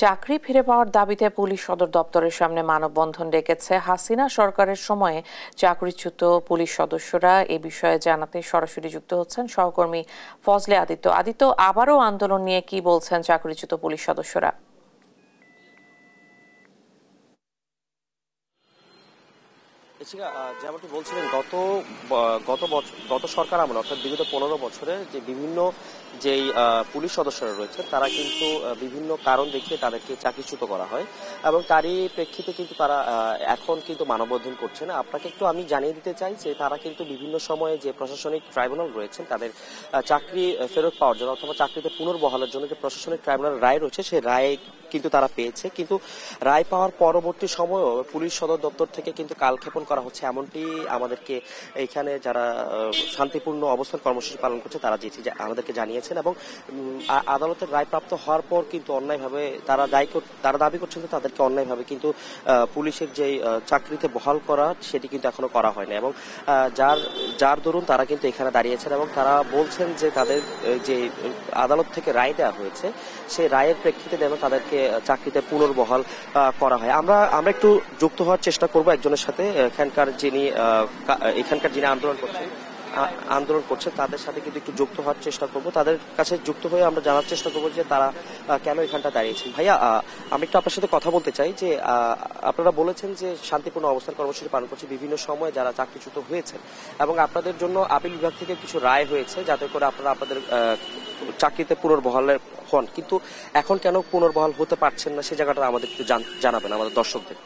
চাকরি ফিরে পাওয়ার দাবিতে পুলিশ সদর দপ্তরের সামনে মানববন্ধন ডেকেছে হাসিনা সরকারের সময়ে চাকরিচ্যুত পুলিশ সদস্যরা। এ বিষয়ে জানাতে সরাসরি যুক্ত হচ্ছেন সহকর্মী ফজলে আদিত্য। আবারও আন্দোলন নিয়ে কি বলছেন চাকরিচ্যুত পুলিশ সদস্যরা? যেমনটি বলছিলেন, গত সরকার আমলে অর্থাৎ বিগত 15 বছরে যে বিভিন্ন যেই পুলিশ সদস্যরা রয়েছে তারা কিন্তু বিভিন্ন কারণ দেখিয়ে তাদেরকে চাকরিচ্যুত করা হয় এবং তারই প্রেক্ষিতে কিন্তু তারা এখন কিন্তু মানববন্ধন করছেন। আপনাকে একটু আমি জানিয়ে দিতে চাই যে তারা কিন্তু বিভিন্ন সময়ে যে প্রশাসনিক ট্রাইব্যুনাল রয়েছেন তাদের চাকরি ফেরত পাওয়ার জন্য অথবা চাকরিতে পুনর্বহালের জন্য যে প্রশাসনিক ট্রাইব্যুনাল রায় রয়েছে সেই রায় কিন্তু তারা পেয়েছে, কিন্তু রায় পাওয়ার পরবর্তী সময়ও পুলিশ সদর দপ্তর থেকে কিন্তু কালক্ষেপণ করা হচ্ছে, এমনটি আমাদেরকে এখানে যারা শান্তিপূর্ণ অবস্থান কর্মসূচি পালন করছে তারা আমাদেরকে জানিয়েছেন। এবং আদালতের রায় প্রাপ্ত হওয়ার পর কিন্তু অন্যায়ভাবে তারা দাবি করছেন যে তাদেরকে অন্যায়ভাবে কিন্তু পুলিশের যে চাকরিতে বহাল করা সেটি কিন্তু এখনো করা হয় না এবং যার দরুন তারা কিন্তু এখানে দাঁড়িয়েছেন এবং তারা বলছেন যে তাদের যে আদালত থেকে রায় দেওয়া হয়েছে সেই রায়ের প্রেক্ষিতে যেন তাদেরকে চাকরিতে পুনর্বহাল করা হয়। আমরা একটু যুক্ত হওয়ার চেষ্টা করব একজনের সাথে, এখানকার যিনি আন্দোলন করছে তাদের সাথে কিন্তু একটু যুক্ত হওয়ার চেষ্টা করব। তাদের কাছে যুক্ত হয়ে আমরা জানার চেষ্টা করবো যে তারা কেন এখানটা দাঁড়িয়েছেন। ভাইয়া, আমি একটু আপনার সাথে কথা বলতে চাই যে আপনারা বলেছেন যে শান্তিপূর্ণ অবস্থান কর্মসূচি পালন করছে বিভিন্ন সময় যারা চাকরিচ্যুত হয়েছেন এবং আপনাদের জন্য আপিল বিভাগ থেকে কিছু রায় হয়েছে যাতে করে আপনারা আপনাদের চাকরিতে পুনর্বহালের হন, কিন্তু এখন কেন পুনর্বহাল হতে পারছেন না সে জায়গাটা আমাদের একটু জানাবেন আমাদের দর্শকদের।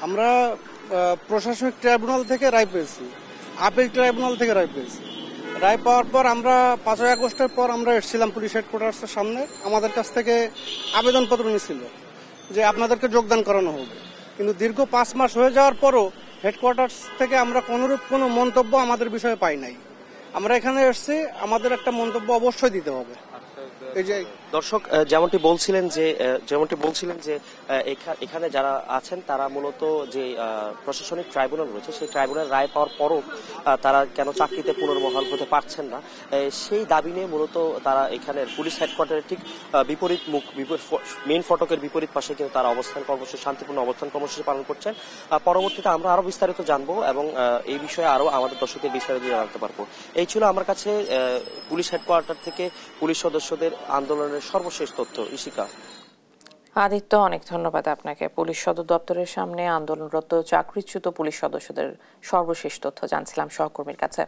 আমরা প্রশাসনিক ট্রাইব্যুনাল থেকে রায় পেয়েছি, আপিল ট্রাইব্যুনাল থেকে রায় পেয়েছি। রায় পাওয়ার পর আমরা 5ই আগস্টের পর আমরা এসেছিলাম পুলিশ হেডকোয়ার্টার্সের সামনে। আমাদের কাছ থেকে আবেদনপত্র নিয়েছিল যে আপনাদেরকে যোগদান করানো হবে, কিন্তু দীর্ঘ 5 মাস হয়ে যাওয়ার পরও হেডকোয়ার্টার্স থেকে আমরা কোনোরূপ কোনো মন্তব্য আমাদের বিষয়ে পাই নাই। আমরা এখানে এসেছি, আমাদের একটা মন্তব্য অবশ্যই দিতে হবে। এই যে দর্শক যেমনটি বলছিলেন যে এখানে যারা আছেন তারা মূলত যে প্রশাসনিক ট্রাইব্যুনাল রয়েছে সেই ট্রাইব্যুনাল রায় পাওয়ার পরও তারা কেন চাকরিতে পুনর্বহাল হতে পারছেন না সেই দাবি নিয়ে মূলত তারা এখানে পুলিশ হেডকোয়ার্টারের ঠিক বিপরীত মেইন ফটকের বিপরীত পাশে কিন্তু তারা শান্তিপূর্ণ অবস্থান কর্মসূচি পালন করছেন। পরবর্তীতে আমরা আরো বিস্তারিত জানবো এবং এই বিষয়ে আরো আমাদের দর্শকদের বিস্তারিত জানাতে পারবো। এই ছিল আমার কাছে পুলিশ হেডকোয়ার্টার থেকে পুলিশ সদস্যদের আন্দোলনের সর্বশেষ তথ্য। ইশিকা। আদিত্য, অনেক ধন্যবাদ আপনাকে। পুলিশ সদর দপ্তরের সামনে আন্দোলনরত চাকরিচ্যুত পুলিশ সদস্যদের সর্বশেষ তথ্য জানছিলাম সহকর্মীর কাছে।